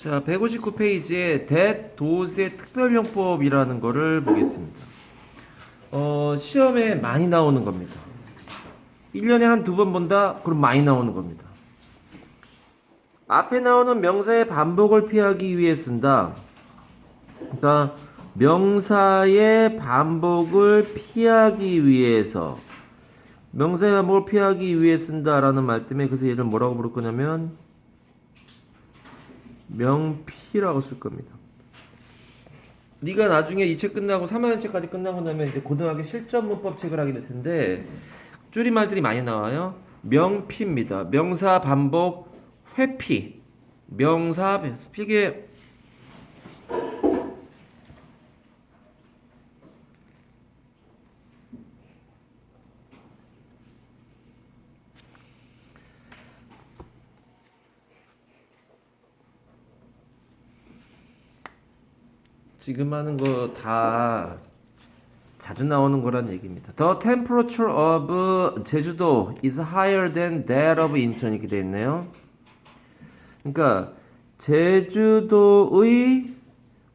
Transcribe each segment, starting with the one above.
자, 159페이지에 that, does의 특별용법이라는 거를 보겠습니다. 시험에 많이 나오는 겁니다. 1년에 한 두 번 본다? 그럼 많이 나오는 겁니다. 앞에 나오는 명사의 반복을 피하기 위해 쓴다. 그러니까 명사의 반복을 피하기 위해서 명사의 반복을 피하기 위해 쓴다라는 말 때문에 그래서 얘를 뭐라고 부를 거냐면 명피라고 쓸 겁니다. 네가 나중에 이 책 끝나고 3학년 책까지 끝나고 나면 이제 고등학교 실전 문법 책을 하게 될 텐데 줄임말들이 많이 나와요. 명피입니다. 명사 반복 회피. 명사 이게 지금 하는 거 다 자주 나오는 거란 얘기입니다. The temperature of 제주도 is higher than that of 인천 이렇게 돼 있네요. 그러니까 제주도의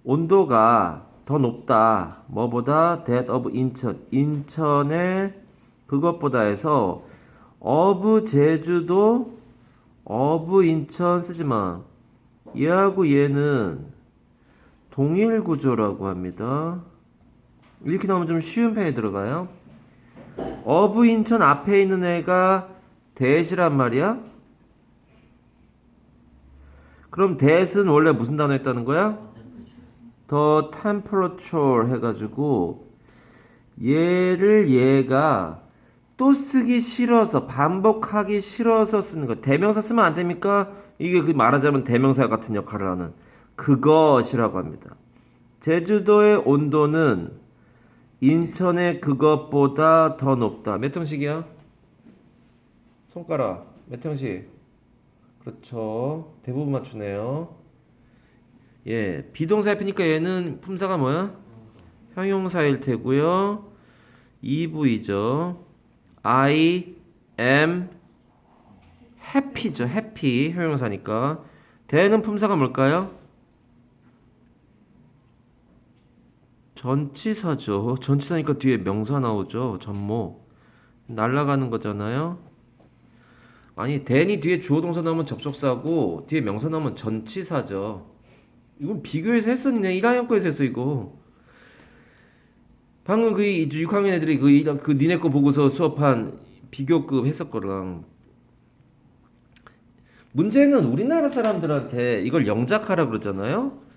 온도가 더 높다. 뭐보다? that of 인천. 인천의 그것보다 해서 of 제주도 of 인천 쓰지 마. 얘하고 얘는 동일 구조라고 합니다. 이렇게 나오면 좀 쉬운 편에 들어가요. of 인천 앞에 있는 애가 that이란 말이야. 그럼 that은 원래 무슨 단어였다는 거야? the temperature 해가지고 얘를 얘가 또 쓰기 싫어서 반복하기 싫어서 쓰는 거. 대명사 쓰면 안 됩니까? 이게 그 말하자면 대명사 같은 역할을 하는 그것이라고 합니다. 제주도의 온도는 인천의 그것보다 더 높다. 몇 형식이야? 손가락 몇 형식? 그렇죠. 대부분 맞추네요. 예, 비동사 앞이니까 얘는 품사가 뭐야? 형용사일 테고요. 2부이죠. I am happy죠. happy 형용사니까. 대는 품사가 뭘까요? 전치사죠. 전치사니까 뒤에 명사 나오죠. 전목. 날아가는 거잖아요. 아니, 대니 뒤에 주어 동사 나오면 접속사고 뒤에 명사 나오면 전치사죠. 이건 비교해서 했었네. 1학년 거에서 했어 이거. 방금 그 6학년 애들이 그 니네 거 보고서 수업한 비교급 했었거든. 문제는 우리나라 사람들한테 이걸 영작하라 그러잖아요.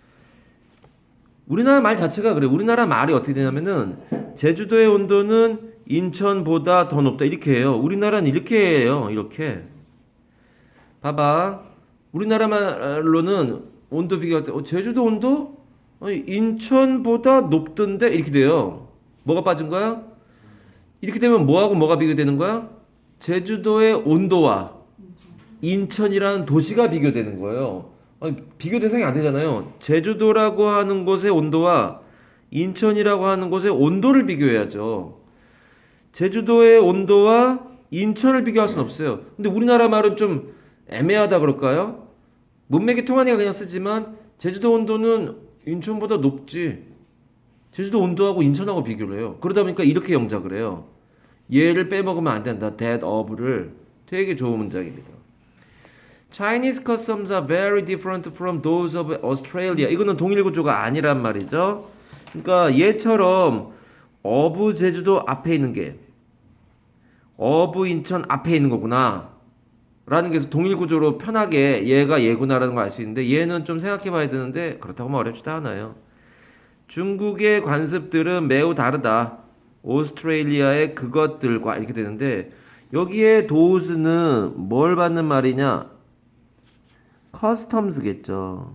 우리나라 말 자체가 그래. 우리나라 말이 어떻게 되냐면은 제주도의 온도는 인천보다 더 높다 이렇게 해요. 우리나라는 이렇게 해요. 이렇게. 봐봐. 우리나라 말로는 온도 비교할 때 제주도 온도? 아니, 인천보다 높던데 이렇게 돼요. 뭐가 빠진 거야? 이렇게 되면 뭐하고 뭐가 비교되는 거야? 제주도의 온도와 인천이라는 도시가 비교되는 거예요. 아니, 비교 대상이 안 되잖아요. 제주도라고 하는 곳의 온도와 인천이라고 하는 곳의 온도를 비교해야죠. 제주도의 온도와 인천을 비교할 수는 없어요. 근데 우리나라 말은 좀 애매하다 그럴까요? 문맥이 통하니까 그냥 쓰지만 제주도 온도는 인천보다 높지. 제주도 온도하고 인천하고 비교를 해요. 그러다 보니까 이렇게 영작을 해요. 얘를 빼먹으면 안 된다. that of를. 되게 좋은 문장입니다. Chinese customs are very different from those of Australia. 이거는 동일 구조가 아니란 말이죠. 그러니까 얘처럼 of 제주도 앞에 있는 게 of 인천 앞에 있는 거구나. 라는 게 동일 구조로 편하게 얘가 얘구나라는 걸 알 수 있는데 얘는 좀 생각해 봐야 되는데 그렇다고 뭐 어렵지도 않아요. 중국의 관습들은 매우 다르다. 오스트레일리아의 그것들과 이렇게 되는데 여기에 도우즈는 뭘 받는 말이냐? 커스텀스겠죠.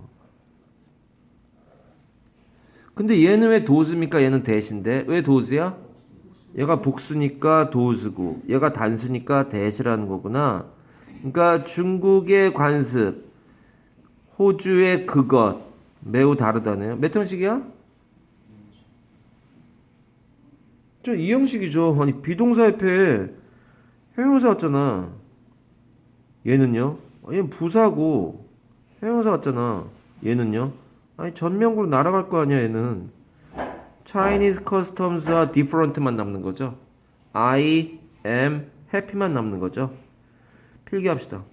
근데 얘는 왜 도우즈입니까? 얘는 대신데 왜 도우즈야? 얘가 복수니까 도우즈고 얘가 단수니까 대시라는 거구나. 그러니까 중국의 관습, 호주의 그것 매우 다르다네요. 몇 형식이야? 저 이 형식이죠. 아니 비동사 옆에 형용사 왔잖아. 얘는요? 얘는 부사고 형용사 왔잖아. 얘는요? 아니 전면구로 날아갈 거 아니야 얘는. Chinese customs are different만 남는 거죠. I am happy만 남는 거죠. 필기합시다.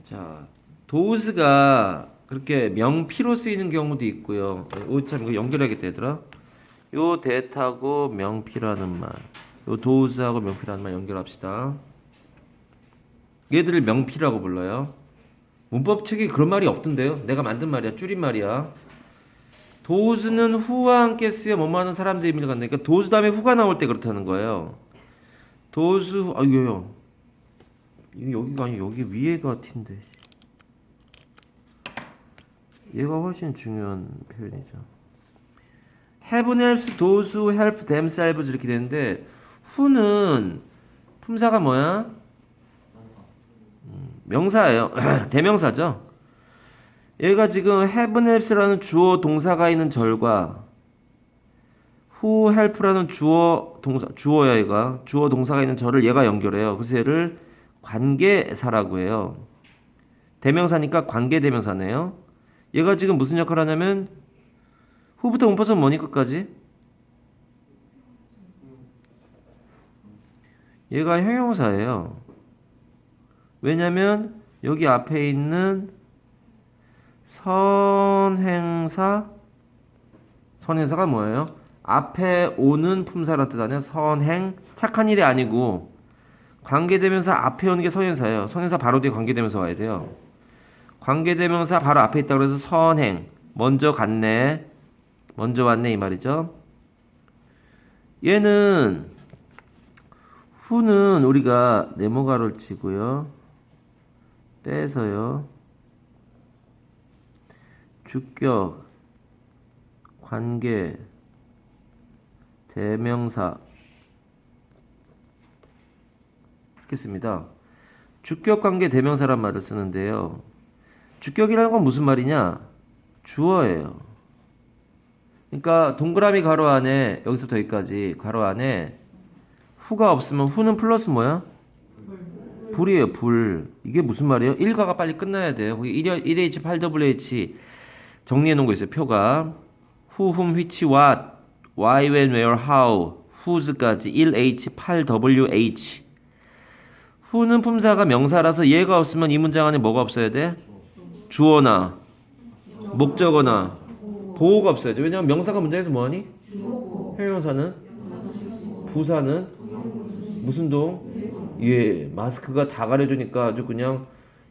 자, 도우스가 그렇게 명피로 쓰이는 경우도 있고요. 참 이거 연결하겠다 얘들아. 요 대타고 명피라는 말, 요 도우스하고 명피라는 말 연결합시다. 얘들을 명피라고 불러요. 문법책에 그런 말이 없던데요. 내가 만든 말이야. 줄임말이야. 도우스는 후와 함께 쓰여 뭐뭐 하는 사람들의 의미를 갖는, 그러니까 도우스 다음에 후가 나올 때 그렇다는 거예요. 도우스 후, 이거요. 이거 여기가 아니 여기 위에가 T인데. 얘가 훨씬 중요한 표현이죠. Heaven helps those who help themselves 이렇게 되는데 who는 품사가 뭐야? 명사예요. 대명사죠. 얘가 지금 heaven helps라는 주어 동사가 있는 절과 who help라는 주어 동사 주어야 얘가 주어 동사가 있는 절을 얘가 연결해요. 그래서 얘를 관계사라고 해요. 대명사니까 관계 대명사네요. 얘가 지금 무슨 역할을 하냐면 후부터 문법은 뭐니 끝까지? 얘가 형용사예요. 왜냐면 여기 앞에 있는 선행사가 뭐예요? 앞에 오는 품사라는 뜻 아니야? 선행 착한 일이 아니고 관계대명사 앞에 오는 게 선행사예요. 선행사 바로 뒤에 관계대명사 와야 돼요. 관계대명사 바로 앞에 있다고 해서 선행 먼저 갔네 먼저 왔네 이 말이죠. 얘는 후는 우리가 네모가로를 치고요 떼서요 주격 관계 대명사 했습니다. 주격 관계 대명사란 말을 쓰는데요. 주격이라는 건 무슨 말이냐? 주어예요. 그러니까 동그라미 가로 안에 여기서부터 여기까지 가로 안에 후가 없으면 후는 플러스 뭐야? 불이에요. 불. 이게 무슨 말이에요? 일과가 빨리 끝나야 돼요. 거기 1H, 8WH 정리해 놓은 거 있어요. 표가 who, whom, which, what, why, when, where, how, whose까지 1H, 8WH who는 품사가 명사라서 얘가 없으면 이 문장 안에 뭐가 없어야 돼? 주어나 목적어나 보호가 없어야죠. 왜냐면 명사가 문장에서 뭐하니? 형용사는? 부사는? 무슨 동? 예, 마스크가 다 가려주니까 아주 그냥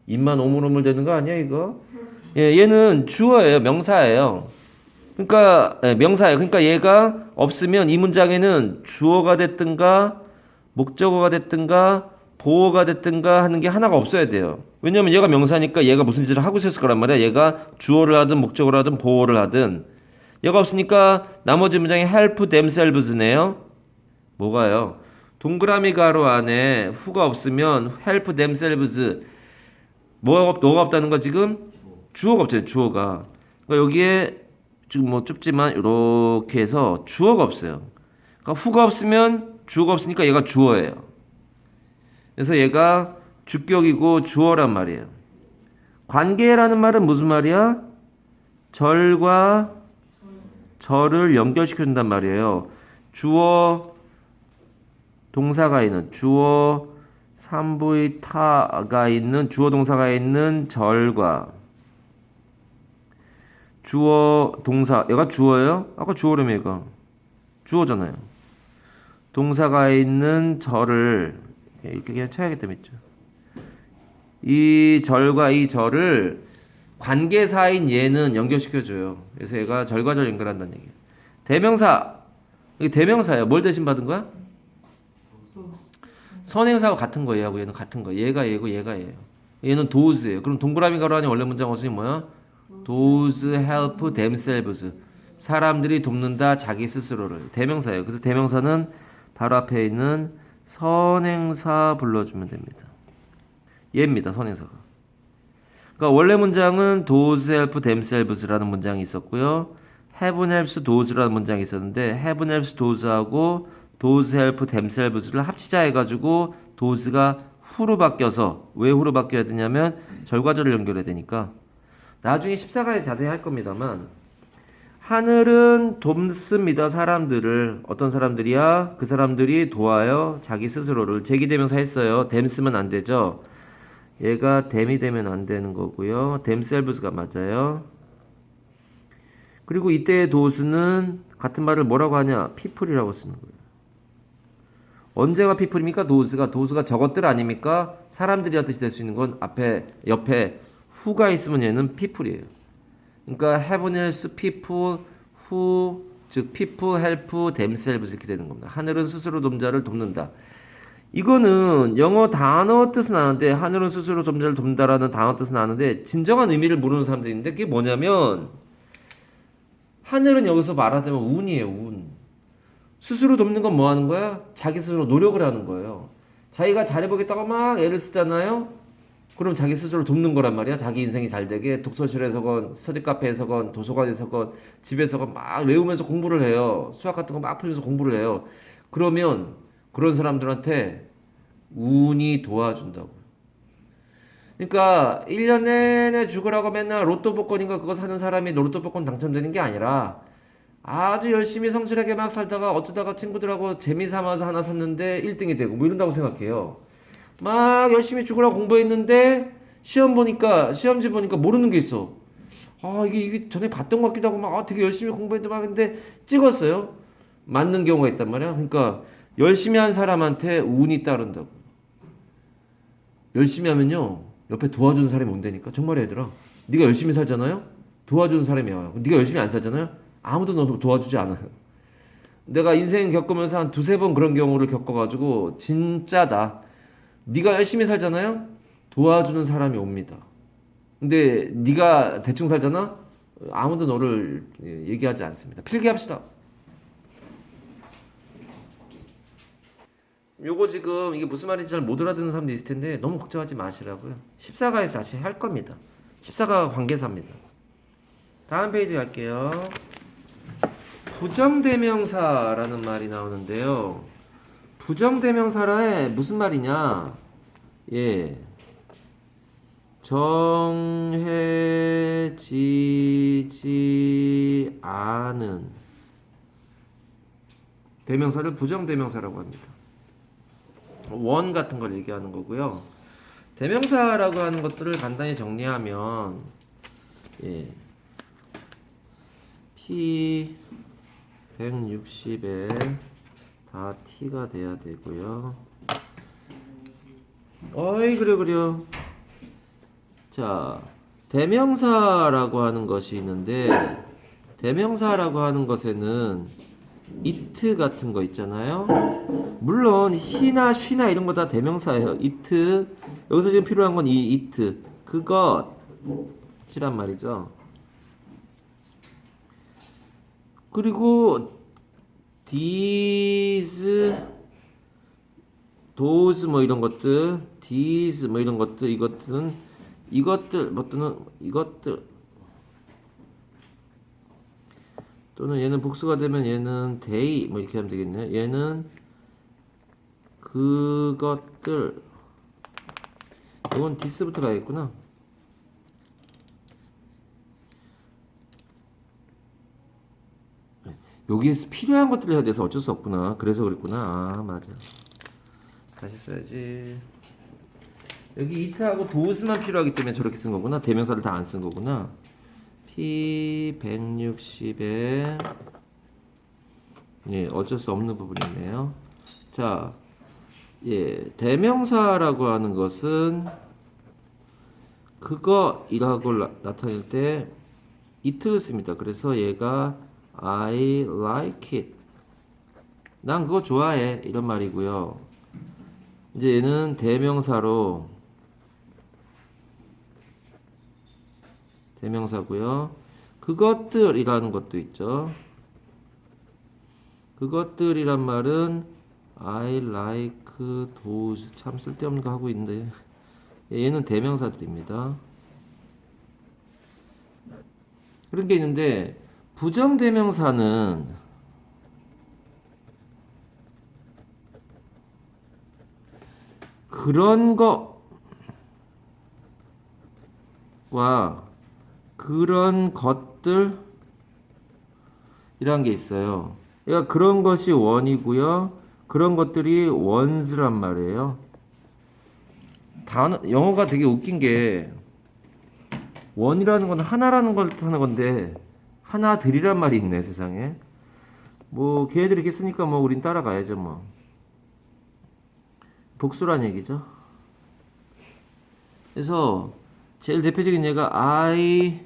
입만 오물오물 되는 거 아니야 이거? 예, 얘는 주어예요. 명사예요. 그러니까 명사예요. 그러니까 얘가 없으면 이 문장에는 주어가 됐든가 목적어가 됐든가 보어가 됐든가 하는 게 하나가 없어야 돼요. 왜냐면 얘가 명사니까 얘가 무슨 짓을 하고 있었을 거란 말이야. 얘가 주어를 하든 목적어를 하든 보어를 하든 얘가 없으니까 나머지 문장이 help themselves네요. 뭐가요? 동그라미 가로 안에 who가 없으면 help themselves 뭐가 없다는 거 지금? 주어가 없잖아요. 주어가. 그러니까 여기에 지금 뭐 좁지만 이렇게 해서 주어가 없어요. 그러니까 who가 없으면 주어가 없으니까 얘가 주어예요. 그래서 얘가 주격이고 주어란 말이에요. 관계라는 말은 무슨 말이야? 절과 절을 연결시켜준단 말이에요. 주어 동사가 있는 주어 3부의 타가 있는 주어 동사가 있는 절과 주어 동사 얘가 주어예요? 아까 주어라며 얘가 주어잖아요. 동사가 있는 절을 이렇게 그냥 쳐야겠다 믿죠. 이 절과 이 절을 관계사인 얘는 연결시켜줘요. 그래서 얘가 절과 절 연결한다는 얘기예요. 대명사 이게 대명사예요. 뭘 대신 받은 거야? 선행사와 같은 거 얘하고 얘는 같은 거. 얘가 얘고 얘가 얘예요. 얘는 does예요. 그럼 동그라미 가로 안에 원래 문장 어순이 뭐야? Those help themselves. 사람들이 돕는다 자기 스스로를. 대명사예요. 그래서 대명사는 바로 앞에 있는 선행사 불러주면 됩니다. 얘입니다. 선행사가. 그러니까 원래 문장은 those help themselves라는 문장이 있었고요. heaven helps those라는 문장이 있었는데 heaven helps those하고 those help themselves를 합치자 해가지고 those가 who로 바뀌어서 왜 who로 바뀌어야 되냐면 절과절을 연결해야 되니까 나중에 14가에 자세히 할 겁니다만 하늘은 돕습니다. 사람들을. 어떤 사람들이야? 그 사람들이 도와요. 자기 스스로를. 제기대명사 했어요. them 쓰면 안 되죠. 얘가 them이 되면 안 되는 거고요. themselves가 맞아요. 그리고 이때의 does는 같은 말을 뭐라고 하냐? people이라고 쓰는 거예요. 언제가 people입니까? does가 저것들 아닙니까? 사람들이라 뜻이 될 수 있는 건 앞에 옆에 who가 있으면 얘는 people이에요. 그러니까 heaven helps people who 즉 people help themselves 이렇게 되는 겁니다. 하늘은 스스로 돕자를 돕는다. 이거는 영어 단어 뜻은 아는데 하늘은 스스로 돕자를 돕는다라는 단어 뜻은 아는데 진정한 의미를 모르는 사람들이 있는데 그게 뭐냐면 하늘은 여기서 말하자면 운이에요. 운. 스스로 돕는 건 뭐 하는 거야? 자기 스스로 노력을 하는 거예요. 자기가 잘해보겠다고 막 애를 쓰잖아요. 그럼 자기 스스로 돕는 거란 말이야. 자기 인생이 잘 되게 독서실에서건 스터디 카페에서건 도서관에서건 집에서건 막 외우면서 공부를 해요. 수학 같은 거 막 풀면서 공부를 해요. 그러면 그런 사람들한테 운이 도와준다고. 그러니까 1년 내내 죽으라고 맨날 로또 복권인가 그거 사는 사람이 로또 복권 당첨되는 게 아니라 아주 열심히 성실하게 막 살다가 어쩌다가 친구들하고 재미삼아서 하나 샀는데 1등이 되고 뭐 이런다고 생각해요. 막 열심히 죽으라고 공부했는데 시험지 보니까 모르는 게 있어. 아 이게 전에 봤던 것 같기도 하고 막 되게 열심히 공부했는데 막 근데 찍었어요. 맞는 경우가 있단 말이야. 그러니까 열심히 한 사람한테 운이 따른다고. 열심히 하면요 옆에 도와주는 사람이 온다니까. 정말 얘들아 네가 열심히 살잖아요. 도와주는 사람이 와요. 네가 열심히 안 살잖아요. 아무도 너 도와주지 않아요. 내가 인생 겪으면서 한 두세 번 그런 경우를 겪어가지고 진짜다. 네가 열심히 살잖아요. 도와주는 사람이 옵니다. 근데 네가 대충 살잖아. 아무도 너를 얘기하지 않습니다. 필기합시다. 요거 지금 이게 무슨 말인지 잘 못 알아듣는 사람도 있을 텐데 너무 걱정하지 마시라고요. 14가에서 다시 할 겁니다. 14가가 관계사입니다. 다음 페이지 갈게요. 부정대명사라는 말이 나오는데요. 부정대명사라에 무슨 말이냐? 예. 정해지지 않은 대명사를 부정대명사라고 합니다. 원 같은 걸 얘기하는 거고요. 대명사라고 하는 것들을 간단히 정리하면 예. P 160에 다 T가 돼야 되고요. 어이 그려. 자, 대명사라고 하는 것이 있는데 대명사라고 하는 것에는 it 같은 거 있잖아요. 물론 he나 she나 이런 거 다 대명사예요. it 여기서 지금 필요한 건 이 it 그것이란 말이죠. 그리고 these, those 뭐 이런 것들, these 뭐 이런 것들, 이것들 뭐 또는 이것들 또는 얘는 복수가 되면 얘는 they 뭐 이렇게 하면 되겠네. 얘는 그것들 이건 this부터 가야겠구나. 여기에서 필요한 것들을 해야 돼서 어쩔 수 없구나. 그래서 그랬구나. 아, 맞아. 다시 써야지. 여기 it하고 does만 필요하기 때문에 저렇게 쓴 거구나. 대명사를 다 안 쓴 거구나. P160에 예, 어쩔 수 없는 부분이네요. 자, 예, 대명사라고 하는 것은 그거이라고 나타낼 때 it를 씁니다. 그래서 얘가 I like it. 난 그거 좋아해. 이런 말이고요. 이제 얘는 대명사고요. 그것들이라는 것도 있죠. 그것들이란 말은 I like those. 참 쓸데없는 거 하고 있는데 얘는 대명사들입니다. 그런 게 있는데 부정대명사는 그런 거와 그런 것들이란 게 있어요. 그러니까 그런 것이 원이고요. 그런 것들이 ones란 말이에요. 영어가 되게 웃긴 게 원이라는 건 하나라는 걸 뜻하는 건데 하나들이란 말이 있네 세상에. 뭐 걔네들이 이렇게 쓰니까 뭐 우린 따라가야죠 뭐. 복수란 얘기죠. 그래서 제일 대표적인 예가 I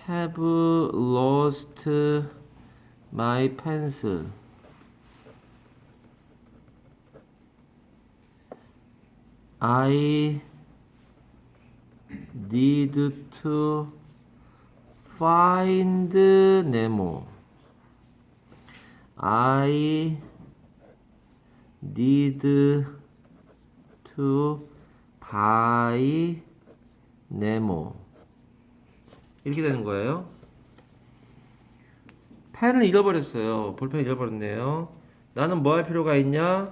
have lost my pencil. I need to find Nemo. I need to buy Nemo. 이렇게 되는 거예요. 펜을 잃어버렸어요. 볼펜 잃어버렸네요. 나는 뭐 할 필요가 있냐?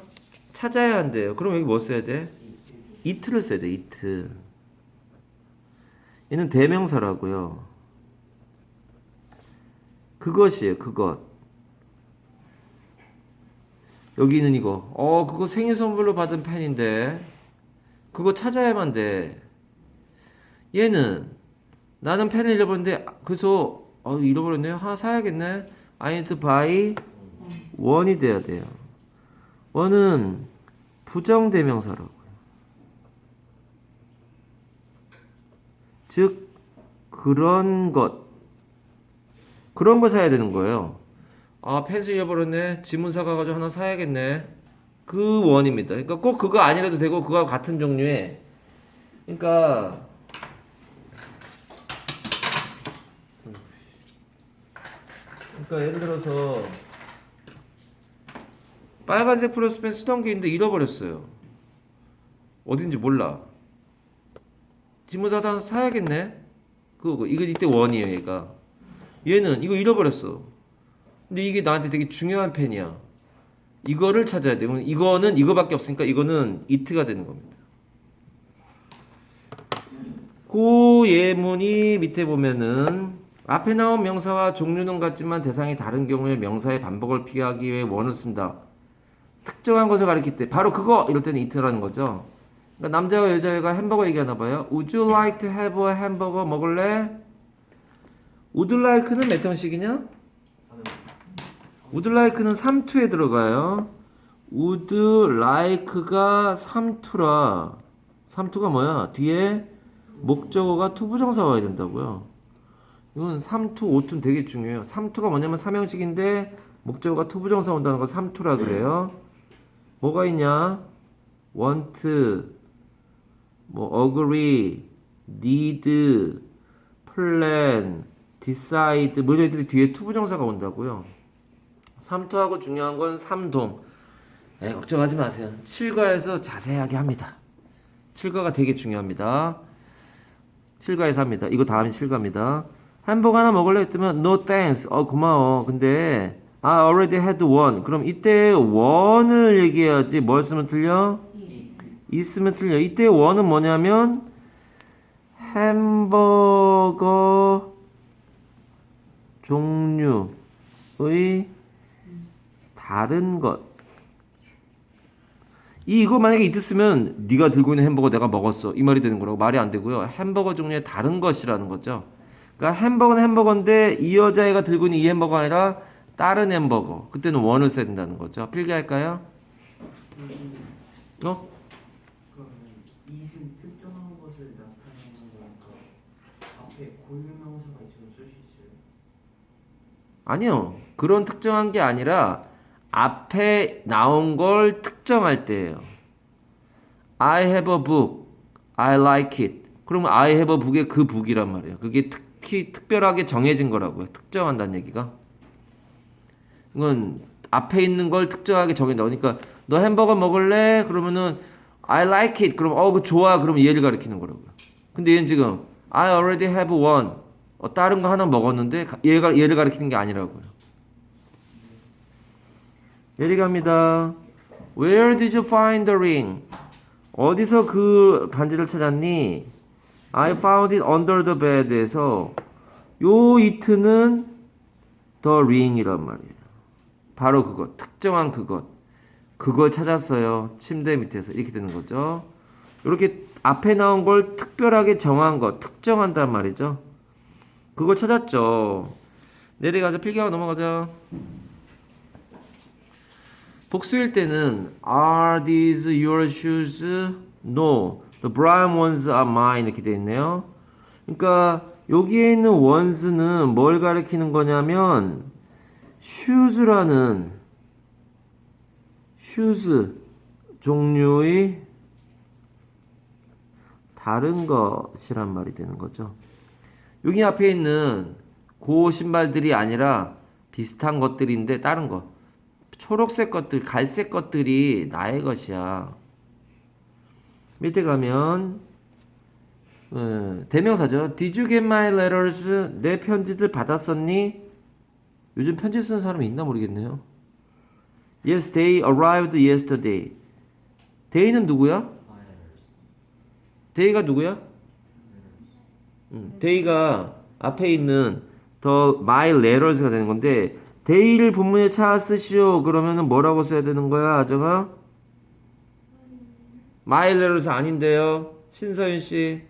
찾아야 한대요. 그럼 여기 뭐 써야 돼? it를 써야 돼. it. 얘는 대명사라고요. 그것이에요. 그것. 여기 있는 이거. 그거 생일 선물로 받은 펜인데 그거 찾아야만 돼. 얘는 나는 펜을 잃어버렸는데 그래서 잃어버렸네요. 하나 사야겠네. I need to buy one이 돼야 돼요. one은 부정대명사라고요. 즉 그런 거 사야 되는 거예요. 펜슬 잃어버렸네. 지문사 가가지고 하나 사야겠네. 그 원입니다. 그러니까 꼭 그거 아니라도 되고 그거와 같은 종류의. 그러니까 예를 들어서 빨간색 플러스펜 쓰던 게 있는데 잃어버렸어요. 어딘지 몰라. 지문사 하나 사야겠네. 이거 이때 원이에요. 얘는 이거 잃어버렸어. 근데 이게 나한테 되게 중요한 펜이야. 이거를 찾아야 돼. 이거는 이거밖에 없으니까 이거는 it가 되는 겁니다. 그 예문이 밑에 보면은 앞에 나온 명사와 종류는 같지만 대상이 다른 경우에 명사의 반복을 피하기 위해 one을 쓴다. 특정한 것을 가리킬 때 바로 그거 이럴 때는 it라는 거죠. 그러니까 남자와 여자애가 햄버거 얘기하나 봐요. Would you like to have a hamburger? 먹을래? Would like는 몇 형식이냐? Would like는 3투에 들어가요. Would like가 3투라. 3투가 뭐야? 뒤에 목적어가 투부정사 와야 된다고요. 이건 3투, 5투는 되게 중요해요. 3투가 뭐냐면 3형식인데 목적어가 투부정사 온다는 거 3투라 그래요. 뭐가 있냐? want, agree, need, plan, decide 뭐 이런 애들이 뒤에 투부정사가 온다고요. 3투하고 중요한 건 3동. 걱정하지 마세요. 7과에서 자세하게 합니다. 7과가 되게 중요합니다. 7과에서 합니다. 이거 다음이 7과입니다. 햄버거 하나 먹을래 했더면 no thanks. 고마워. 근데 I already had one. 그럼 이때 one을 얘기해야지. 뭘 쓰면 틀려? 있으면 틀려. 이때 one은 뭐냐면 햄버거 종류의 다른 것. 이거 만약에 it 쓰면 네가 들고 있는 햄버거 내가 먹었어 이 말이 되는 거라고. 말이 안 되고요. 햄버거 종류의 다른 것이라는 거죠. 그러니까 햄버거는 햄버거인데 이 여자애가 들고 있는 이 햄버거가 아니라 다른 햄버거. 그때는 원을 써야 된다는 거죠. 필기할까요? 어? 그러면 이은 특정한 것을 나타내는 거니까 앞에 고유명사가 있으면 쓸 수 있어요? 아니요. 그런 특정한 게 아니라 앞에 나온 걸 특정할 때예요. I have a book. I like it. 그러면 I have a book의 그 book이란 말이에요. 그게 특별하게 정해진 거라고요. 특정한다는 얘기가. 이건 앞에 있는 걸 특정하게 정해진다. 그러니까 너 햄버거 먹을래? 그러면은 I like it. 그럼 그 좋아. 그러면 얘를 가리키는 거라고요. 근데 얘는 지금 I already have one. 다른 거 하나 먹었는데 얘를 가리키는 게 아니라고요. 예리 갑니다. Where did you find the ring? 어디서 그 반지를 찾았니? I found it under the bed에서 요 it는 the ring이란 말이에요. 바로 그것, 특정한 그것. 그걸 찾았어요. 침대 밑에서. 이렇게 되는 거죠. 이렇게 앞에 나온 걸 특별하게 정한 것, 특정한단 말이죠. 그걸 찾았죠. 내려가자. 필기하고 넘어가자. 복수일 때는 Are these your shoes? No. The brown ones are mine. 이렇게 돼 있네요. 그러니까 여기에 있는 ones는 뭘 가리키는 거냐면 shoes라는 shoes 종류의 다른 것이란 말이 되는 거죠. 여기 앞에 있는 그 신발들이 아니라 비슷한 것들인데 다른 것. 초록색 것들, 갈색 것들이 나의 것이야. 밑에 가면 대명사죠. Did you get my letters? 내 편지들 받았었니? 요즘 편지 쓰는 사람이 있나 모르겠네요. Yes, they arrived yesterday. They는 누구야? They가 누구야? They가 앞에 있는 the my letters가 되는 건데 they를 본문에 찾아 쓰시오. 그러면은 뭐라고 써야 되는 거야, 아정아? my letters 아닌데요. 신서윤 씨.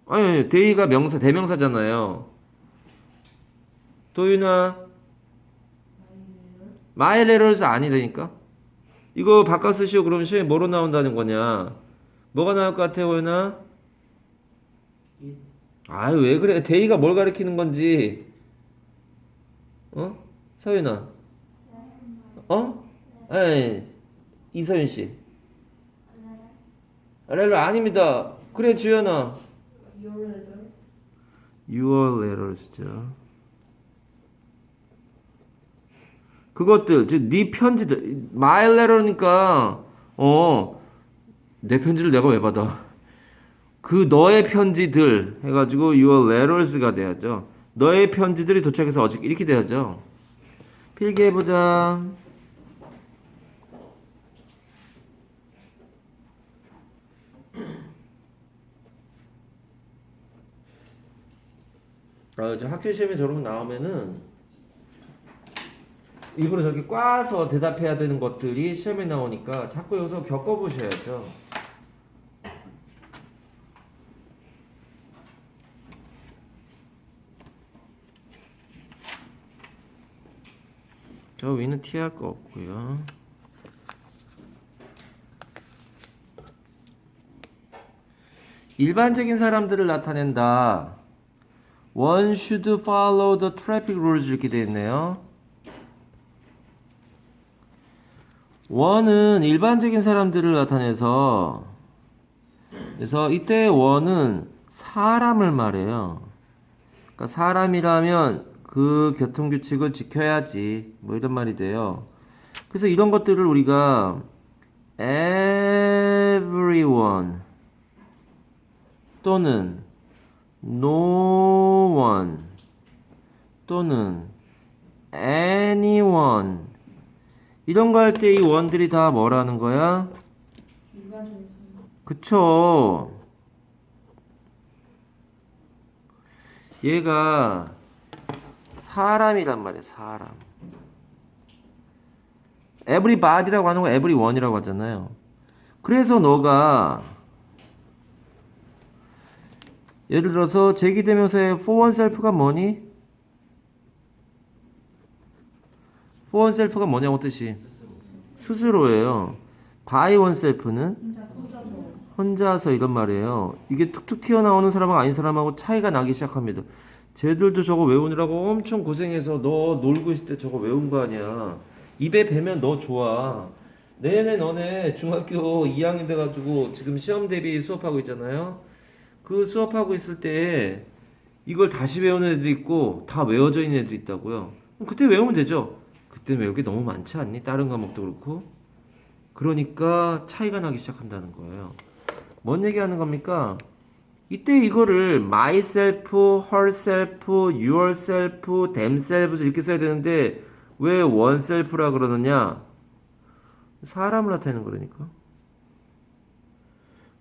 아니, they가 명사, 대명사잖아요. 도윤아, my letters 아니라니까? 이거 바꿔 쓰시오. 그러면 시험에 뭐로 나온다는 거냐? 뭐가 나올 것 같아, 호윤아? 아유, 왜 그래? 데이가 뭘 가리키는 건지. 어? 서윤아. 어? 에이, 이서윤 씨. 렐로 아닙니다. 그래, 주연아. Your letters죠. 그것들, 즉, 네 편지들. My letter니까, 내 편지를 내가 왜 받아? 그 너의 편지들 해가지고 your letters가 돼야죠. 너의 편지들이 도착해서 어저께 이렇게 돼야죠. 필기해보자. 저 학교 시험에 저런 거 나오면은 일부러 저렇게 꽈서 대답해야 되는 것들이 시험에 나오니까 자꾸 여기서 겪어보셔야죠. 저 위는 티할 거 없고요. 일반적인 사람들을 나타낸다. One should follow the traffic rules 이렇게 되어 있네요. one은 일반적인 사람들을 나타내서 그래서 이때 one은 사람을 말해요. 그러니까 사람이라면 그 교통규칙을 지켜야지 뭐 이런 말이 돼요. 그래서 이런 것들을 우리가 everyone 또는 no one 또는 anyone 이런 거 할 때 이 one들이 다 뭐라는 거야? 그쵸. 얘가 사람이란 말이야, 사람. everybody라고 하는 거 everyone이라고 하잖아요. 그래서 너가 예를 들어서 제기대명사의 for oneself가 뭐니? for oneself가 뭐냐고 뜻이 스스로예요. by oneself는 혼자서 이런 말이에요. 이게 툭툭 튀어나오는 사람하고 아닌 사람하고 차이가 나기 시작합니다. 쟤들도 저거 외우느라고 엄청 고생해서 너 놀고 있을 때 저거 외운 거 아니야. 입에 배면 너 좋아. 내내 너네 중학교 2학년 돼가지고 지금 시험 대비 수업하고 있잖아요. 그 수업하고 있을 때 이걸 다시 외우는 애들이 있고 다 외워져 있는 애들이 있다고요. 그럼 그때 외우면 되죠. 그때 외울 게 너무 많지 않니? 다른 과목도 그렇고. 그러니까 차이가 나기 시작한다는 거예요. 뭔 얘기하는 겁니까? 이때 이거를 myself, herself, yourself, themselves 이렇게 써야 되는데 왜 oneself라 그러느냐? 사람을 나타내는 거라니까.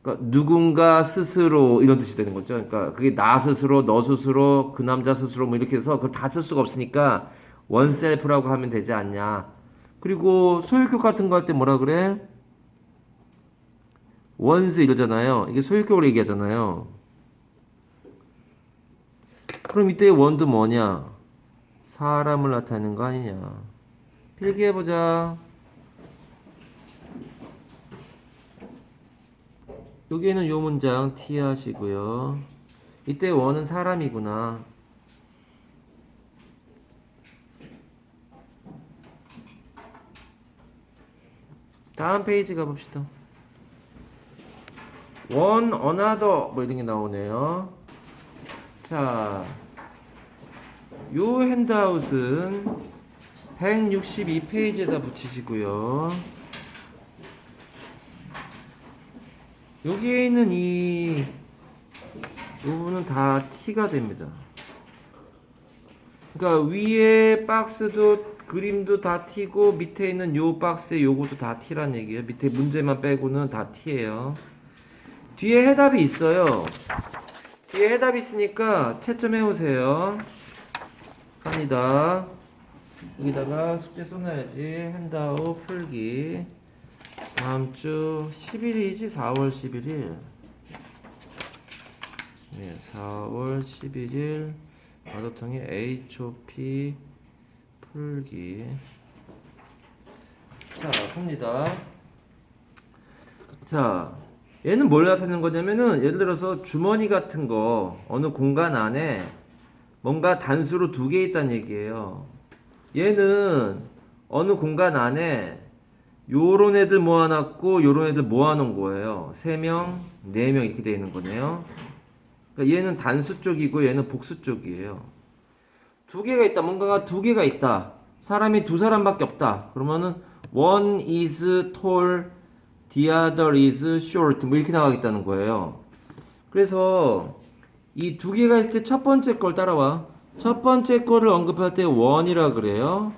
그러니까 누군가 스스로 이런 뜻이 되는 거죠. 그러니까 그게 나 스스로, 너 스스로, 그 남자 스스로 뭐 이렇게 해서 그걸 다 쓸 수가 없으니까 oneself라고 하면 되지 않냐. 그리고 소유격 같은 거 할 때 뭐라 그래? 원스 이러잖아요. 이게 소유격으로 얘기하잖아요. 그럼 이때 원도 뭐냐? 사람을 나타내는 거 아니냐? 필기해보자. 여기에는 요 문장 T 하시고요. 이때 원은 사람이구나. 다음 페이지 가봅시다. one, another 뭐 이런 게 나오네요. 자, 요 핸드아웃은 162페이지에다 붙이시고요. 여기에 있는 이 부분은 다 T가 됩니다. 그러니까 위에 박스도 그림도 다 T고 밑에 있는 요 박스의 요것도 다 T란 얘기예요. 밑에 문제만 빼고는 다 T예요. 뒤에 해답이 있어요. 뒤에 해답이 있으니까 채점 해오세요. 갑니다. 여기다가 숙제 써놔야지. 핸드아웃 풀기. 다음 주 10일이지? 4월 11일. 네, 4월 11일. 마더통의 HOP 풀기. 자, 갑니다. 자, 얘는 뭘 나타내는 거냐면은 예를 들어서 주머니 같은 거 어느 공간 안에 뭔가 단수로 두 개 있다는 얘기예요. 얘는 어느 공간 안에 요런 애들 모아놨고 요런 애들 모아놓은 거예요. 3명, 4명 이렇게 되어 있는 거네요. 그러니까 얘는 단수 쪽이고 얘는 복수 쪽이에요. 두 개가 있다. 뭔가가 두 개가 있다. 사람이 두 사람밖에 없다. 그러면은 one is tall, the other is short 뭐 이렇게 나가겠다는 거예요. 그래서 이 두 개가 있을 때 첫 번째 걸 따라와. 첫 번째 거를 언급할 때 one이라 그래요.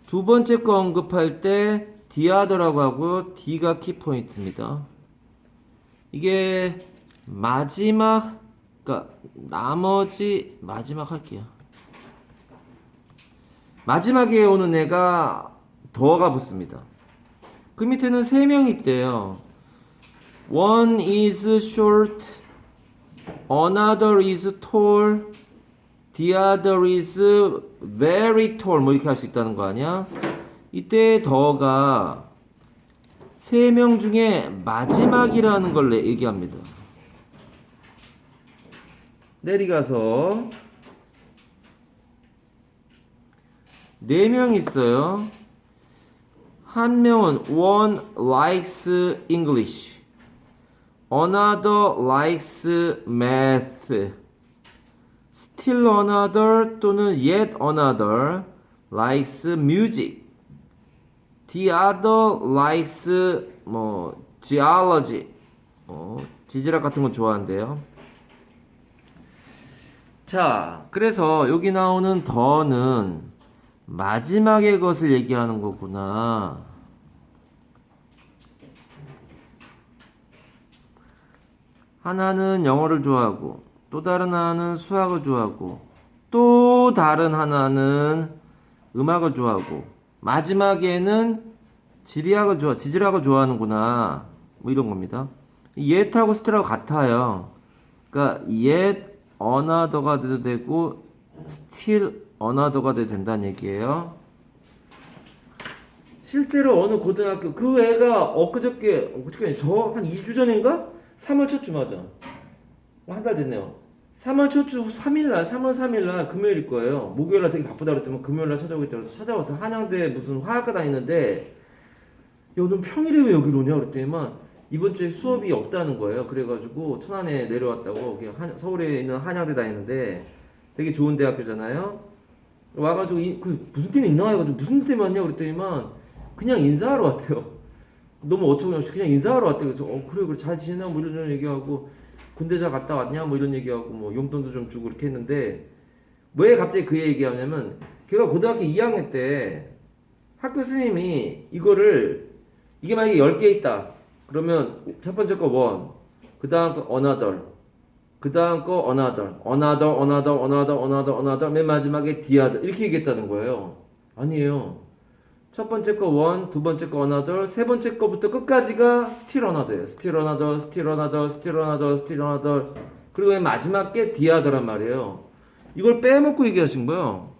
두 번째 거 언급할 때 the other라고 하고 D가 키포인트입니다. 이게 마지막, 그러니까 나머지 마지막 할게요. 마지막에 오는 애가 더가 붙습니다. 그 밑에는 3명이 있대요. One is short, another is tall, the other is very tall 뭐 이렇게 할 수 있다는 거 아니야? 이때 더가 3명 중에 마지막이라는 걸 얘기합니다. 내려가서 4명 있어요. 한 명은 one likes English, another likes math, still another 또는 yet another likes music, the other likes 뭐 geology, 지질학 같은 건 좋아한대요. 자, 그래서 여기 나오는 더는 마지막의 것을 얘기하는 거구나. 하나는 영어를 좋아하고 또 다른 하나는 수학을 좋아하고 또 다른 하나는 음악을 좋아하고 마지막에는 지질학을 좋아하는구나. 뭐 이런 겁니다. yet하고 still하고 같아요. 그러니까 yet another가 돼도 되고 still another가 돼도 된다는 얘기예요. 실제로 어느 고등학교 그 애가 엊그저께 저 한 2주 전인가? 3월 첫 주 맞아. 한 달 됐네요. 3월 첫 주 3일날 3월 3일날 금요일일 거예요. 목요일날 되게 바쁘다 그랬더니 금요일날 찾아오겠다고 해서 찾아와서 한양대 무슨 화학과 다니는데 야, 넌 평일에 왜 여기로 오냐 그랬더니만 이번 주에 수업이 없다는 거예요. 그래가지고 천안에 내려왔다고. 그냥 서울에 있는 한양대 다니는데 되게 좋은 대학교잖아요. 와가지고 그 무슨 때문에 있나 해가지고 무슨 때문에 왔냐 그랬더니만 그냥 인사하러 왔대요. 너무 어처구니없이 그냥 인사하러 왔대요. 그래서 그래 잘 지내나 뭐 이런 얘기하고 군대 잘 갔다 왔냐 뭐 이런 얘기하고 뭐 용돈도 좀 주고 이렇게 했는데 왜 갑자기 그 얘기하냐면 걔가 고등학교 2학년 때 학교 스님이 이게 만약에 10개 있다. 그러면 첫 번째 거 one, 그 다음 거 another, 그 다음 거 another, 맨 마지막에 the other 이렇게 얘기했다는 거예요. 아니에요. 첫 번째 거 one, 두 번째 거 another, 세 번째 거부터 끝까지가 still another예요. still another. 그리고 맨 마지막 게 the other란 말이에요. 이걸 빼먹고 얘기하신 거예요.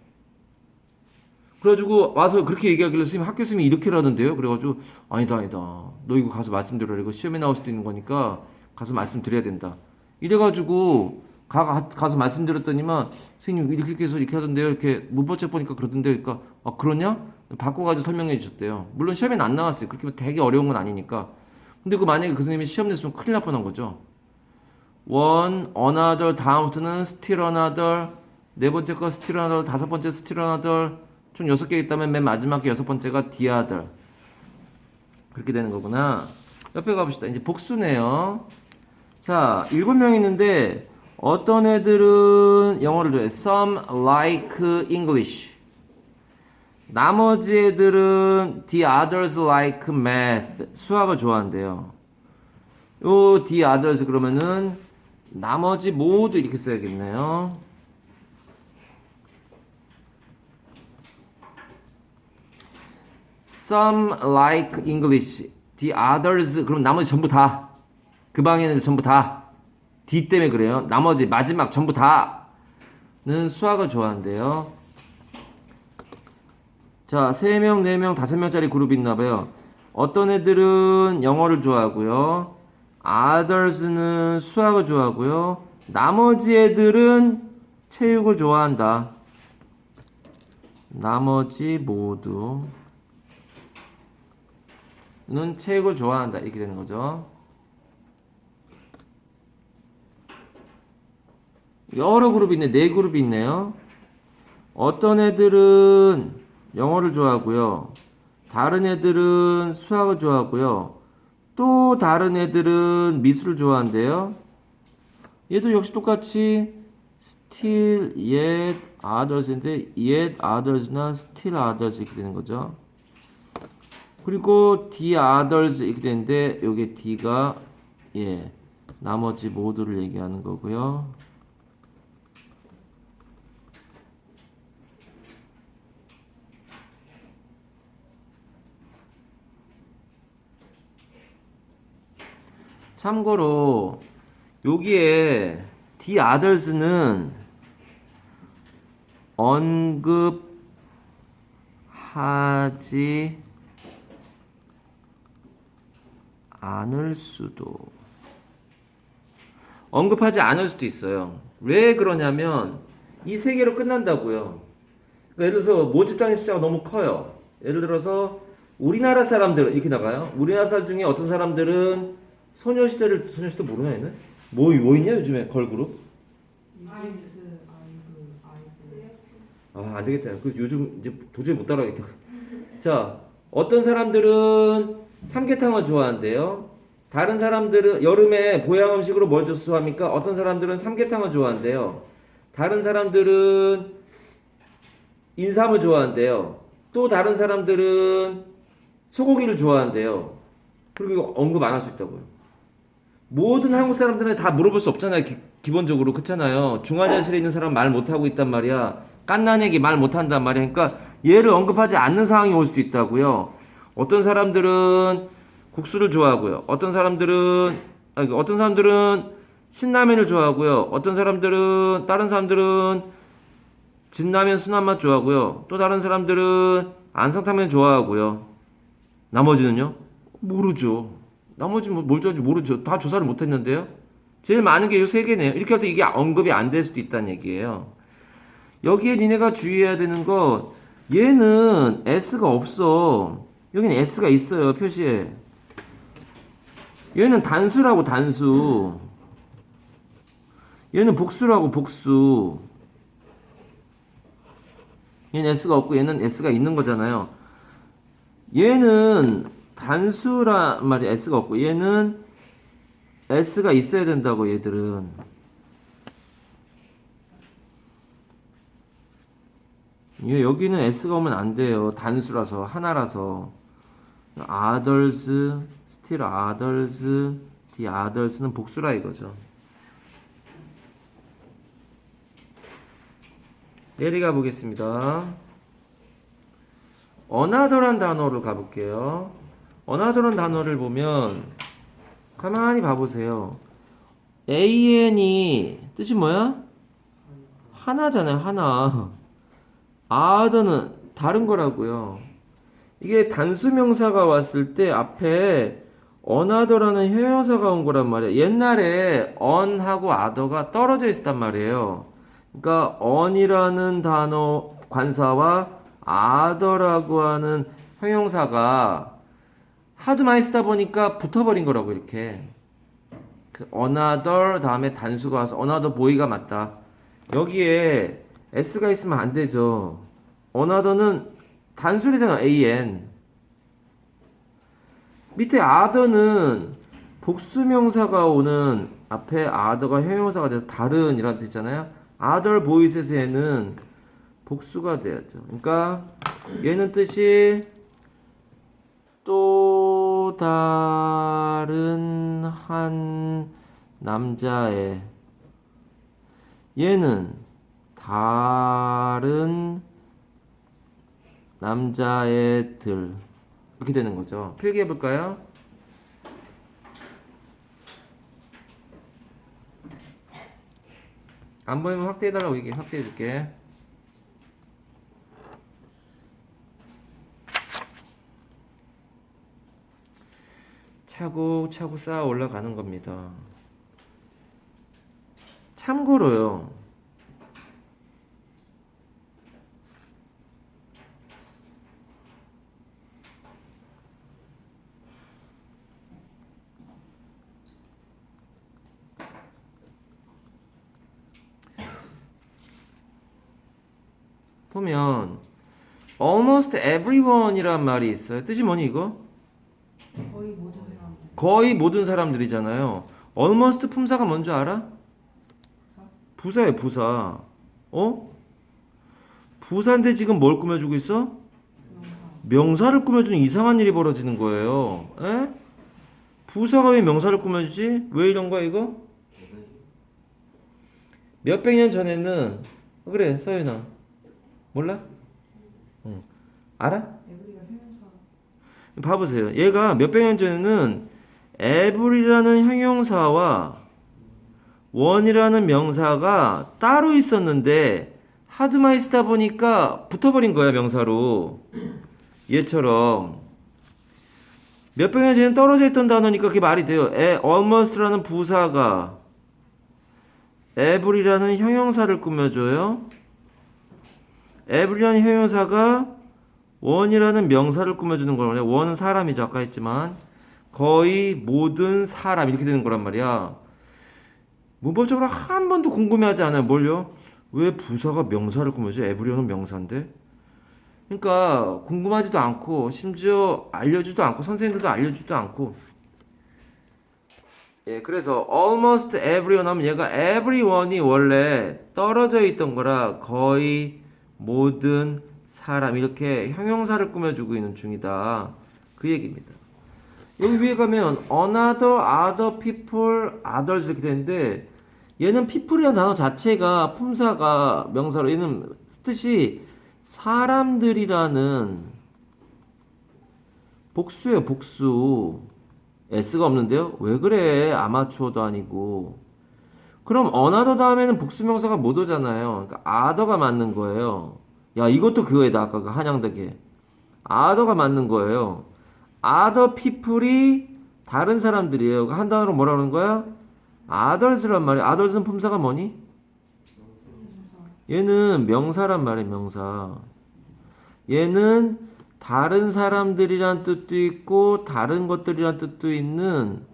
그래가지고 와서 그렇게 얘기하길래 선생님 학교 선생님이 이렇게라던데요. 그래가지고 아니다 너 이거 가서 말씀드려라. 이거 시험에 나올 수도 있는 거니까 가서 말씀드려야 된다. 이래가지고 가서 말씀드렸더니만 선생님 이렇게 해서 이렇게 하던데요. 이렇게 문법책 보니까 그러던데. 그러니까 그러냐? 바꿔가지고 설명해 주셨대요. 물론 시험에는 안 나왔어요. 그렇게 되게 어려운 건 아니니까. 근데 만약에 그 선생님이 시험 냈으면 큰일 날 뻔한 거죠. one, another, 다음부터는 still another, 네 번째 거 still another, 다섯 번째 still another, 총 6개 있다면 맨 마지막 게 6번째가 the other. 그렇게 되는 거구나. 옆에 가봅시다. 이제 복수네요. 자, 7명 있는데 어떤 애들은 영어를 좋아해. Some like English. 나머지 애들은 the others like math. 수학을 좋아한대요. 요 the others 그러면은 나머지 모두 이렇게 써야겠네요. Some like English. The others 그럼 나머지 전부 다. 그 방에는 전부 다. D 때문에 그래요. 나머지 마지막 전부 다는 수학을 좋아한대요. 자, 3명, 4명, 5명짜리 그룹이 있나봐요. 어떤 애들은 영어를 좋아하고요. others는 수학을 좋아하고요. 나머지 애들은 체육을 좋아한다. 나머지 모두는 체육을 좋아한다. 이렇게 되는 거죠. 여러 그룹이 있네. 4그룹이 있네요. 어떤 애들은 영어를 좋아하고요. 다른 애들은 수학을 좋아하고요. 또 다른 애들은 미술을 좋아한대요. 얘도 역시 똑같이 still, yet, others인데 yet, others나 still, others 이렇게 되는 거죠. 그리고 the others 이렇게 되는데 여기 D가 나머지 모두를 얘기하는 거고요. 참고로 여기에 the others는 언급하지 않을 수도 있어요. 왜 그러냐면 이 세 개로 끝난다고요. 그러니까 예를 들어서 모집장의 숫자가 너무 커요. 예를 들어서 우리나라 사람들 이렇게 나가요. 우리나라 사람 중에 어떤 사람들은 소녀시대 모르나 얘는? 뭐 있냐 요즘에 걸그룹? 아이스. 안 되겠다. 그 요즘 이제 도저히 못 따라가겠다. 자, 어떤 사람들은 삼계탕을 좋아한대요. 다른 사람들은 여름에 보양 음식으로 뭘 좋아합니까? 어떤 사람들은 삼계탕을 좋아한대요. 다른 사람들은 인삼을 좋아한대요. 또 다른 사람들은 소고기를 좋아한대요. 그리고 언급 안 할 수 있다고요. 모든 한국 사람들은 다 물어볼 수 없잖아요. 기본적으로 그렇잖아요. 중화자실에 있는 사람 말 못하고 있단 말이야. 깐난애기 말 못한단 말이야. 그러니까 얘를 언급하지 않는 상황이 올 수도 있다고요. 어떤 사람들은 국수를 좋아하고요. 어떤 사람들은 신라면을 좋아하고요. 다른 사람들은 진라면 순한 맛 좋아하고요. 또 다른 사람들은 안성탕면 좋아하고요. 나머지는요? 모르죠. 나머지 뭘 좋아하는지 모르죠. 다 조사를 못 했는데요. 제일 많은 게 이 세 개네요. 이렇게 할 때 이게 언급이 안 될 수도 있다는 얘기예요. 여기에 니네가 주의해야 되는 거, 얘는 S가 없어. 여기는 S가 있어요, 표시에. 얘는 단수라고, 단수. 얘는 복수라고, 복수. 얘는 S가 없고 얘는 S가 있는 거잖아요. 얘는 단수란 말이 S가 없고 얘는 S가 있어야 된다고, 얘들은. 여기는 S가 오면 안 돼요. 단수라서, 하나라서. others, still others, the others는 복수라 이거죠. 내리 가보겠습니다. another란 단어로 가볼게요. another란 단어를 보면 가만히 봐보세요. an이 뜻이 뭐야? 하나잖아요, 하나. other는 다른 거라고요. 이게 단수명사가 왔을 때 앞에 another라는 형용사가 온 거란 말이에요. 옛날에 on하고 other가 떨어져 있었단 말이에요. 그러니까 on이라는 단어 관사와 other라고 하는 형용사가 하도 많이 쓰다 보니까 붙어버린 거라고, 이렇게. 그 another 다음에 단수가 와서 another boy가 맞다. 여기에 S가 있으면 안 되죠. another는 단수이잖아, an. 밑에 other는 복수명사가 오는 앞에 other가 형용사가 돼서 다른 이란 뜻이잖아요. other boys에는 복수가 돼야죠. 그러니까 얘는 뜻이 또 다른 한 남자의, 얘는 다른 남자애들, 이렇게 되는 거죠. 필기해 볼까요? 안 보이면 확대해 달라고 얘기해. 확대해 줄게. 차곡차곡 쌓아 올라가는 겁니다. 참고로요, 보면 almost everyone이란 말이 있어요. 뜻이 뭐니 이거? 거의 모든 사람. 거의 모든 사람들이잖아요. almost 품사가 뭔지 알아? 부사예요, 부사. 부사인데 지금 뭘 꾸며주고 있어? 명사를 꾸며주는 이상한 일이 벌어지는 거예요. 에? 부사가 왜 명사를 꾸며주지? 왜 이런 거야 이거? 몇백 년 전에는, 그래 서윤아 몰라? 응. 알아? 봐보세요. 얘가 몇백 년 전에는 every라는 형용사와 one이라는 명사가 따로 있었는데 하도 많이 쓰다 보니까 붙어버린 거야, 명사로. 얘처럼 몇백 년 전에 떨어져 있던 단어니까 그게 말이 돼요. almost라는 부사가 every라는 형용사를 꾸며줘요. every라는 형용사가 one이라는 명사를 꾸며주는 거란 말이야. one은 사람이죠, 아까 했지만. 거의 모든 사람, 이렇게 되는 거란 말이야. 문법적으로 한 번도 궁금해하지 않아요. 뭘요? 왜 부사가 명사를 꾸며줘? every는 명사인데. 그러니까 궁금하지도 않고 심지어 알려주지도 않고 선생님들도 알려주지도 않고. 예, 그래서 almost everyone 하면 얘가 everyone이 원래 떨어져 있던 거라 거의 모든 사람, 이렇게 형용사를 꾸며주고 있는 중이다, 그 얘기입니다. 여기 위에 가면 another, other people, others 이렇게 되는데 얘는 people이라는 단어 자체가 품사가 명사로, 얘는 뜻이 사람들이라는 복수예요, 복수. S가 없는데요? 왜 그래? 아마추어도 아니고. 그럼 어나더 다음에는 복수명사가 못 오잖아요. 그러니까 아더가 맞는 거예요. 야, 이것도 그거에다 아까 그 한양대게. 아더가 맞는 거예요. other people이 다른 사람들이에요. 한 단어로 뭐라 그러는 거야? others란 말이야. others는 품사가 뭐니? 얘는 명사란 말이야, 명사. 얘는 다른 사람들이란 뜻도 있고 다른 것들이란 뜻도 있는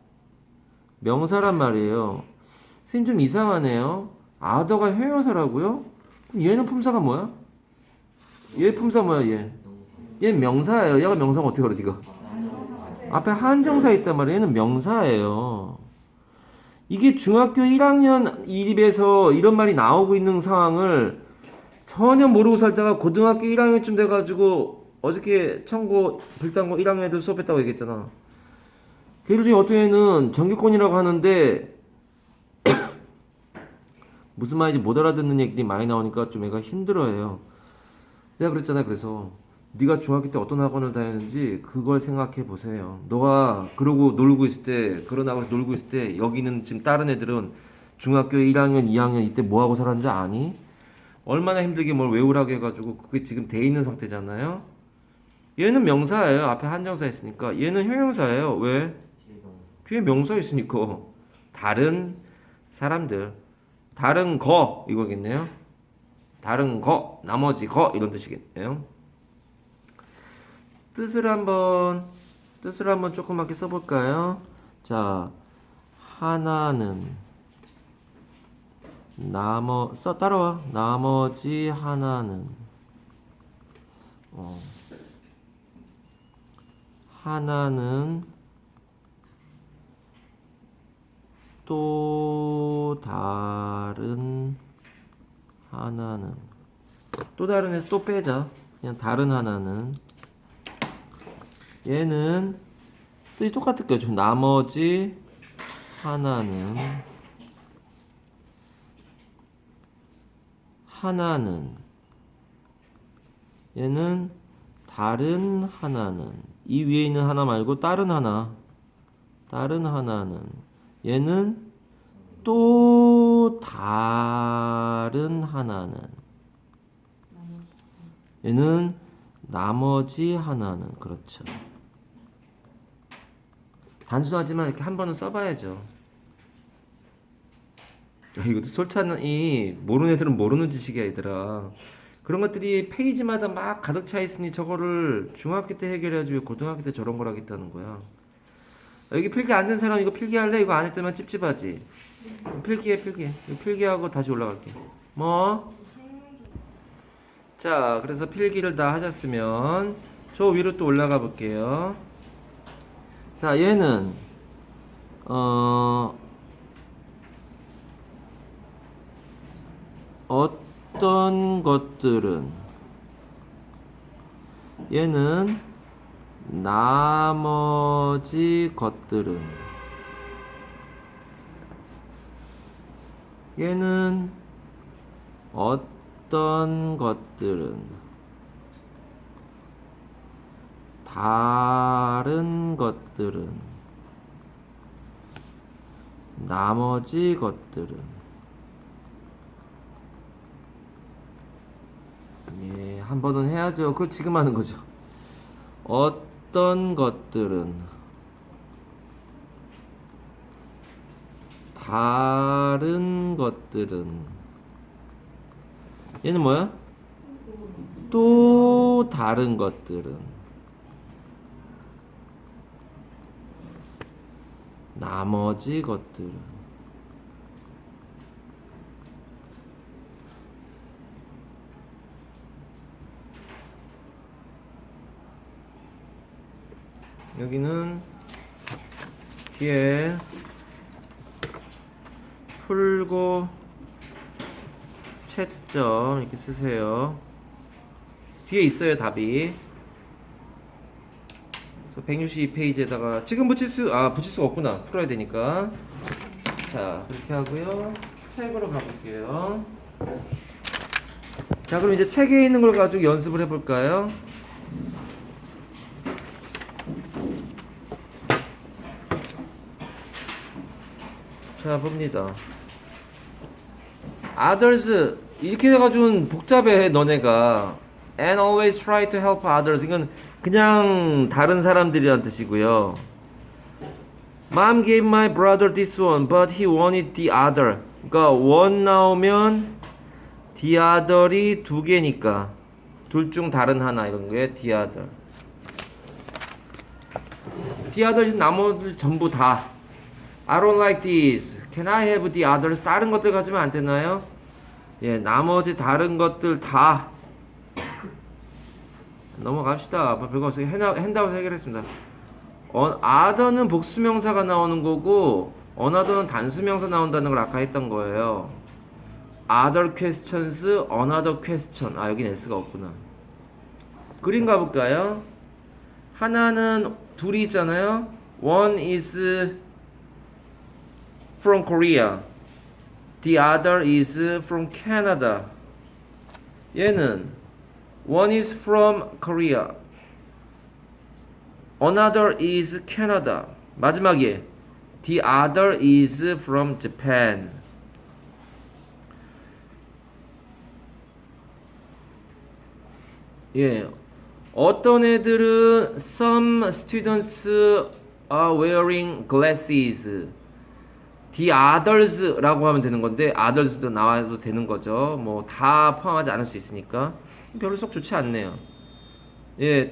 명사란 말이에요. 선생님 좀 이상하네요. other가 형용사라고요? 그럼 얘는 품사가 뭐야? 얘 품사 뭐야, 얘? 얘 명사예요. 얘가 명사가 어떻게 그래, 니가? 앞에 한정사 있단 말이에요. 얘는 명사예요. 이게 중학교 1학년 입에서 이런 말이 나오고 있는 상황을 전혀 모르고 살다가 고등학교 1학년쯤 돼가지고 어저께 청고 불당고 1학년 애들 수업했다고 얘기했잖아. 걔들 중에 어떤 애는 정규권이라고 하는데 무슨 말인지 못 알아듣는 얘기들이 많이 나오니까 좀 애가 힘들어해요. 내가 그랬잖아. 그래서 네가 중학교 때 어떤 학원을 다녔는지 그걸 생각해 보세요. 너가 그러고 놀고 있을 때, 그러 나가서 놀고 있을 때 여기는 지금 다른 애들은 중학교 1학년, 2학년 이때 뭐 하고 살았는지 아니? 얼마나 힘들게 뭘 외우라고 해가지고 그게 지금 돼 있는 상태잖아요. 얘는 명사예요. 앞에 한정사 있으니까. 얘는 형용사예요. 왜? 뒤에 명사 있으니까. 다른 사람들, 다른 거 이거겠네요. 다른 거, 나머지 거 이런 뜻이겠네요. 뜻을 한번 조그맣게 써볼까요? 자, 하나는 따라와. 나머지 하나는 하나는 또 다른 하나는 또 다른 에서 또 빼자. 그냥 다른 하나는 얘는 뜻이 똑같을 거죠. 나머지 하나는 얘는 다른 하나는 이 위에 있는 하나 말고 다른 하나는 얘는 또 다른 하나는 얘는 나머지 하나는 그렇죠. 단순하지만 이렇게 한 번은 써봐야죠. 이것도 솔찬이 모르는 애들은 모르는 지식이야 얘들아. 그런 것들이 페이지마다 막 가득 차 있으니 저거를 중학교 때 해결해야지 왜 고등학교 때 저런 걸 하겠다는 거야. 여기 필기 안 된 사람 이거 필기할래? 이거 안 했으면 찝찝하지? 필기해. 이거 필기하고 다시 올라갈게. 뭐? 자, 그래서 필기를 다 하셨으면 저 위로 또 올라가 볼게요. 자, 얘는 어떤 것들은 얘는 나머지 것들은 얘는 어떤 것들은 다른 것들은 나머지 것들은 예, 한 번은 해야죠. 그걸 지금 하는 거죠. 어떤 것들은 다른 것들은 얘는 뭐야? 또 다른 것들은 나머지 것들은 여기는 뒤에 풀고 채점 이렇게 쓰세요. 뒤에 있어요 답이. 그래서 162페이지에다가 지금 붙일 수가 없구나. 풀어야 되니까. 자 그렇게 하고요. 책으로 가볼게요. 자, 그럼 이제 책에 있는 걸 가지고 연습을 해볼까요? 자, 봅니다. others 이렇게 해가지고는 복잡해 너네가. and always try to help others 이건 그냥 다른 사람들이란 뜻이고요. Mom gave my brother this one, but he wanted the other. 그러니까 one 나오면 the other이 두 개니까 둘 중 다른 하나 이런 거에 the other. the others 나머지 전부 다. I don't like this. Can I have the others? 다른 것들 가지면 안 되나요? 예, 나머지 다른 것들 다. 넘어갑시다. 별거 없어요. 핸드아웃 해결했습니다. other는 복수명사가 나오는 거고 another는 단수명사 나온다는 걸 아까 했던 거예요. other questions, another question. 아, 여긴 s가 없구나. 그림 가볼까요? 하나는 둘이 있잖아요. One is from Korea. The other is from Canada. 얘는 one is from Korea. Another is Canada. 마지막에 the other is from Japan. 예, 어떤 애들은 some students are wearing glasses. The others라고 하면 되는 건데 others도 나와도 되는 거죠. 뭐 다 포함하지 않을 수 있으니까 별로 썩 좋지 않네요. 예,